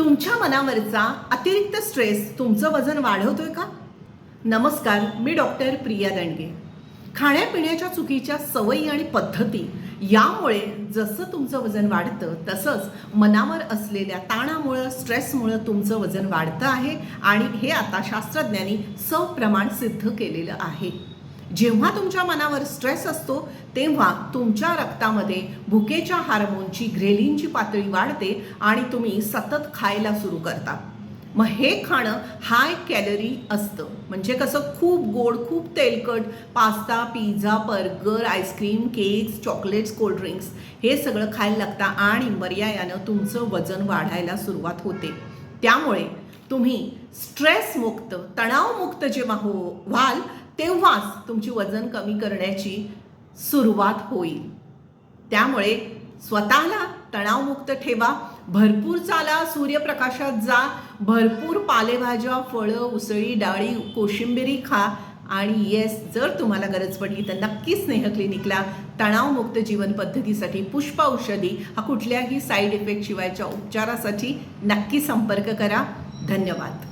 तुमच्या मनावरचा अतिरिक्त स्ट्रेस तुमचं वजन वाढवतोय का? नमस्कार, मी डॉक्टर प्रिया दंडगे. खाण्यापिण्याच्या चुकीच्या सवयी आणि पद्धती यामुळे जसं तुमचं वजन वाढतं तसंच मनावर असलेल्या ताणामुळं स्ट्रेसमुळं तुमचं वजन वाढतं आहे आणि हे आता शास्त्रज्ञांनी सप्रमाण सिद्ध केलेलं आहे. जेव्हा तुमच्या मनावर स्ट्रेस असतो तेव्हा तुमच्या रक्तामध्ये भुकेच्या हार्मोनची ग्रेलिनची पातळी वाढते आणि तुम्ही सतत खायला सुरू करता. मग हे खाणं हाय कॅलरी असतं. म्हणजे कसं, खूप गोड, खूप तेलकट, pasta, pizza, burger, ice cream, cakes, chocolates, cold drinks हे सगळं खायला लागतं आणि पर्यायानं तुमचं वजन वाढायला सुरुवात होते. त्यामुळे तुम्ही स्ट्रेसमुक्त, तणावमुक्त जेव्हा व्हाल तेव्हाच तुमची वजन कमी करण्याची सुरुवात होईल. त्यामुळे स्वतःला तणावमुक्त ठेवा, भरपूर चाला, सूर्यप्रकाशात जा, भरपूर पालेभाज्या, फळं, उसळी, डाळी, कोशिंबिरी खा आणि येस, जर तुम्हाला गरज पडली तर नक्की स्नेह क्लिनिकला तणावमुक्त जीवन पद्धतीसाठी पुष्प औषधी हा कुठल्याही साईड इफेक्ट शिवायच्या उपचारासाठी नक्की संपर्क करा. धन्यवाद.